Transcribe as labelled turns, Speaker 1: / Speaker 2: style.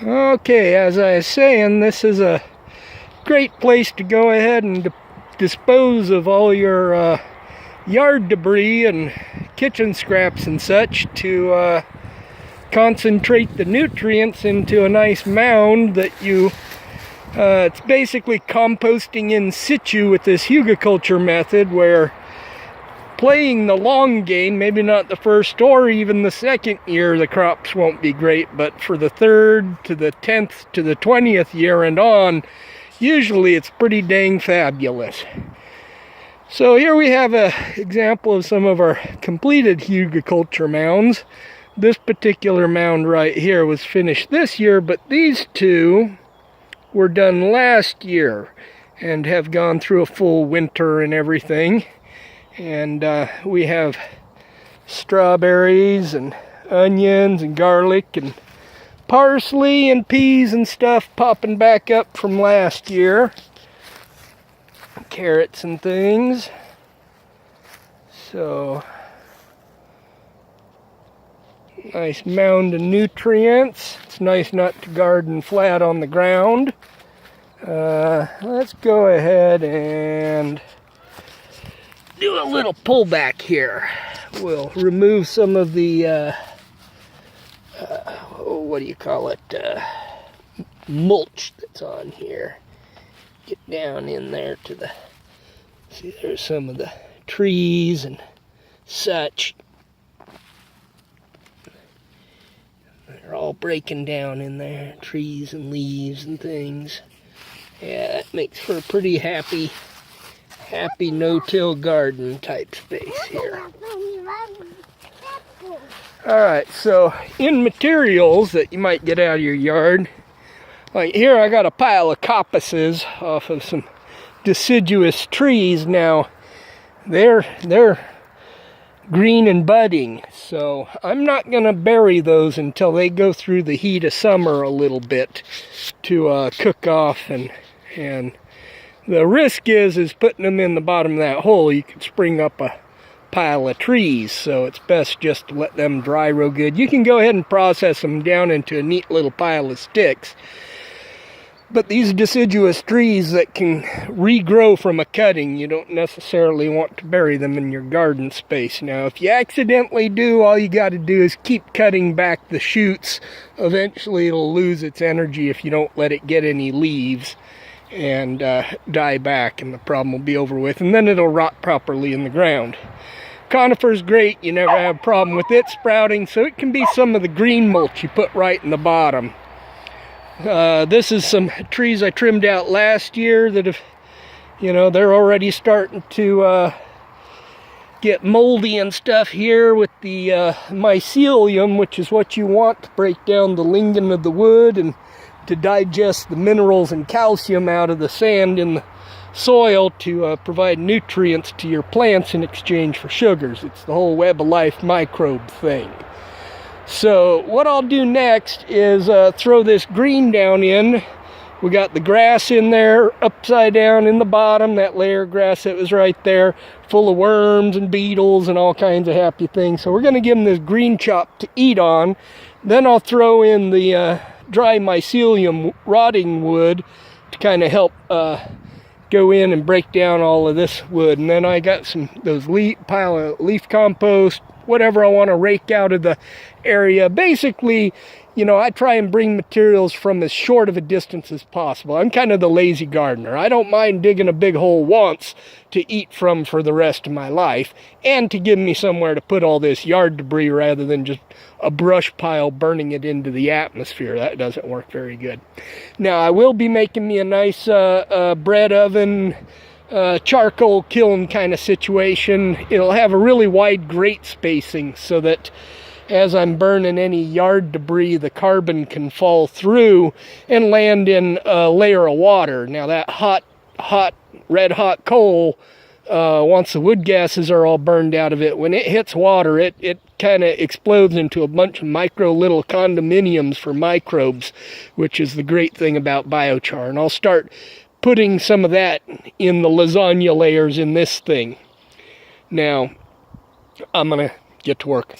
Speaker 1: Okay, as I was saying, this is a great place to go ahead and dispose of all your yard debris and kitchen scraps and such to concentrate the nutrients into a nice mound that you it's basically composting in situ with this hugelkulture method, where playing the long game, maybe not the first or even the second year, the crops won't be great, but for the 3rd to the 10th to the 20th year and on, usually it's pretty dang fabulous. So here we have an example of some of our completed hugelkulture mounds. This particular mound right here was finished this year, but these two were done last year and have gone through a full winter and everything. And we have strawberries and onions and garlic and parsley and peas and stuff popping back up from last year. Carrots and things. So, nice mound of nutrients. It's nice not to garden flat on the ground. Let's go ahead and do a little pullback here. We'll remove some of the what do you call it, mulch that's on here. Get down in there to the, see, there's some of the trees and such. They're all breaking down in there, trees and leaves and things. Yeah, that makes for a pretty happy no-till garden type space here. Alright, so in materials that you might get out of your yard, like here I got a pile of coppices off of some deciduous trees. Now they're green and budding, so I'm not going to bury those until they go through the heat of summer a little bit to cook off, and the risk is putting them in the bottom of that hole. You could spring up a pile of trees, so it's best just to let them dry real good. You can go ahead and process them down into a neat little pile of sticks, but these deciduous trees that can regrow from a cutting, you don't necessarily want to bury them in your garden space. Now, if you accidentally do, all you got to do is keep cutting back the shoots. Eventually it'll lose its energy if you don't let it get any leaves and die back, and the problem will be over with, and then it'll rot properly in the ground. Conifer's great, you never have a problem with it sprouting, so it can be some of the green mulch you put right in the bottom. This is some trees I trimmed out last year that have, they're already starting to get moldy and stuff here with the mycelium, which is what you want to break down the lignin of the wood and to digest the minerals and calcium out of the sand in the soil to provide nutrients to your plants in exchange for sugars. It's the whole web of life microbe thing. So what I'll do next is throw this green down in. We got the grass in there upside down in the bottom, that layer of grass that was right there, full of worms and beetles and all kinds of happy things. So we're going to give them this green chop to eat on. Then I'll throw in the dry mycelium rotting wood to kind of help go in and break down all of this wood. And then I got those pile of leaf compost, whatever I want to rake out of the area. Basically, I try and bring materials from as short of a distance as possible. I'm kind of the lazy gardener. I don't mind digging a big hole once to eat from for the rest of my life, and to give me somewhere to put all this yard debris rather than just a brush pile burning it into the atmosphere. That doesn't work very good. Now, I will be making me a nice bread oven, charcoal kiln kind of situation. It'll have a really wide grate spacing so that as I'm burning any yard debris, the carbon can fall through and land in a layer of water. Now that red hot coal, once the wood gases are all burned out of it, when it hits water, it kind of explodes into a bunch of little condominiums for microbes, which is the great thing about biochar. And I'll start putting some of that in the lasagna layers in this thing. Now, I'm going to get to work.